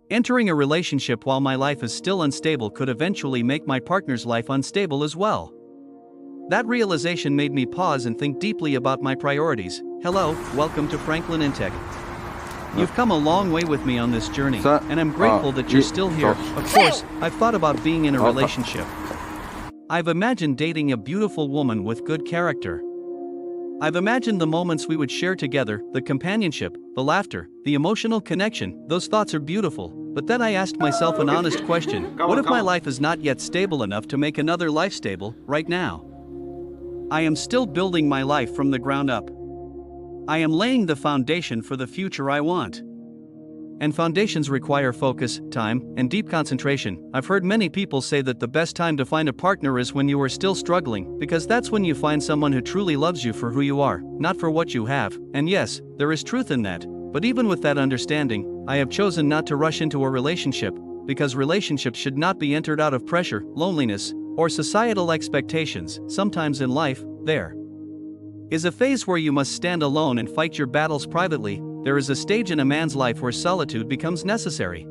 Entering a relationship while my life is still unstable could eventually make my partner's life unstable as well. That realization made me pause and think deeply about my priorities. Hello, welcome to Franklin Intech. You've come a long way with me on this journey, and I'm grateful that you're still here. Of course, I've thought about being in a relationship. I've imagined dating a beautiful woman with good character. I've imagined the moments we would share together, the companionship, the laughter, the emotional connection. Those thoughts are beautiful, but then I asked myself an honest question. What if my life is not yet stable enough to make another life stable, right now? I am still building my life from the ground up. I am laying the foundation for the future I want. And foundations require focus, time, and deep concentration. I've heard many people say that the best time to find a partner is when you are still struggling, because that's when you find someone who truly loves you for who you are, not for what you have. And yes, there is truth in that. But even with that understanding, I have chosen not to rush into a relationship, because relationships should not be entered out of pressure, loneliness, or societal expectations. Sometimes in life, there is a phase where you must stand alone and fight your battles privately. There is a stage in a man's life where solitude becomes necessary.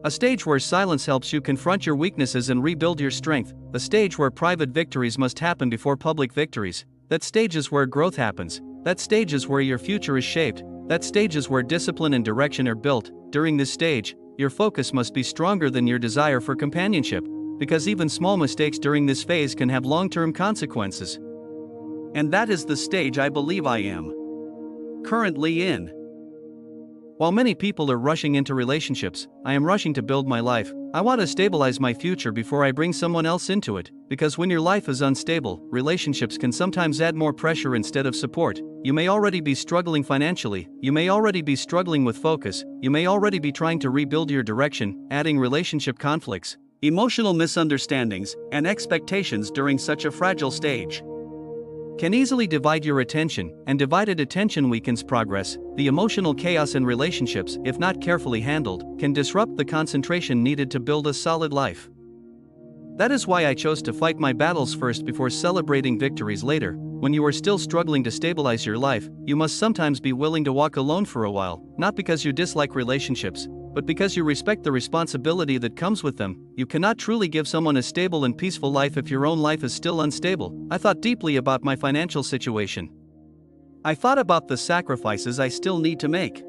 A stage where silence helps you confront your weaknesses and rebuild your strength. A stage where private victories must happen before public victories. That stage is where growth happens. That stage is where your future is shaped. That stage is where discipline and direction are built. During this stage, your focus must be stronger than your desire for companionship, because even small mistakes during this phase can have long-term consequences. And that is the stage I believe I am currently in. While many people are rushing into relationships, I am rushing to build my life. I want to stabilize my future before I bring someone else into it, because when your life is unstable, relationships can sometimes add more pressure instead of support. You may already be struggling financially, you may already be struggling with focus, you may already be trying to rebuild your direction, adding relationship conflicts, emotional misunderstandings, and expectations during such a fragile stage can easily divide your attention, and divided attention weakens progress. The emotional chaos in relationships, if not carefully handled, can disrupt the concentration needed to build a solid life. That is why I chose to fight my battles first before celebrating victories later. When you are still struggling to stabilize your life, you must sometimes be willing to walk alone for a while, not because you dislike relationships, but because you respect the responsibility that comes with them. You cannot truly give someone a stable and peaceful life if your own life is still unstable. I thought deeply about my financial situation. I thought about the sacrifices I still need to make.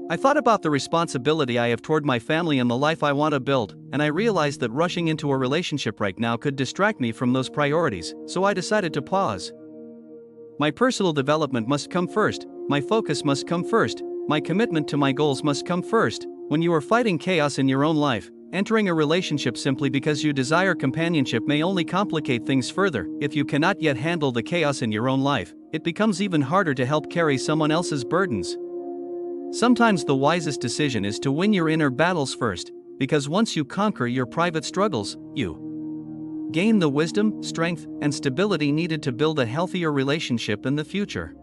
I thought about the responsibility I have toward my family and the life I want to build, and I realized that rushing into a relationship right now could distract me from those priorities, so I decided to pause. My personal development must come first, my focus must come first, my commitment to my goals must come first. When you are fighting chaos in your own life, entering a relationship simply because you desire companionship may only complicate things further. If you cannot yet handle the chaos in your own life, it becomes even harder to help carry someone else's burdens. Sometimes the wisest decision is to win your inner battles first, because once you conquer your private struggles, you gain the wisdom, strength, and stability needed to build a healthier relationship in the future.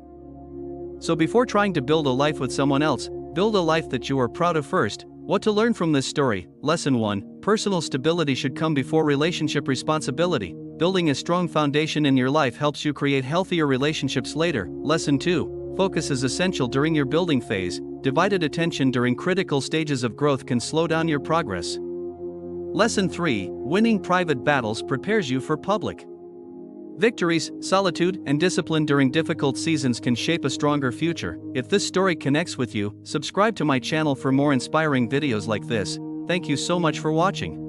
So before trying to build a life with someone else, build a life that you are proud of first. What to learn from this story? Lesson 1. Personal stability should come before relationship responsibility. Building a strong foundation in your life helps you create healthier relationships later. Lesson 2. Focus is essential during your building phase. Divided attention during critical stages of growth can slow down your progress. Lesson 3. Winning private battles prepares you for public victories. Solitude and discipline during difficult seasons can shape a stronger future. If this story connects with you, subscribe to my channel for more inspiring videos like this. Thank you so much for watching.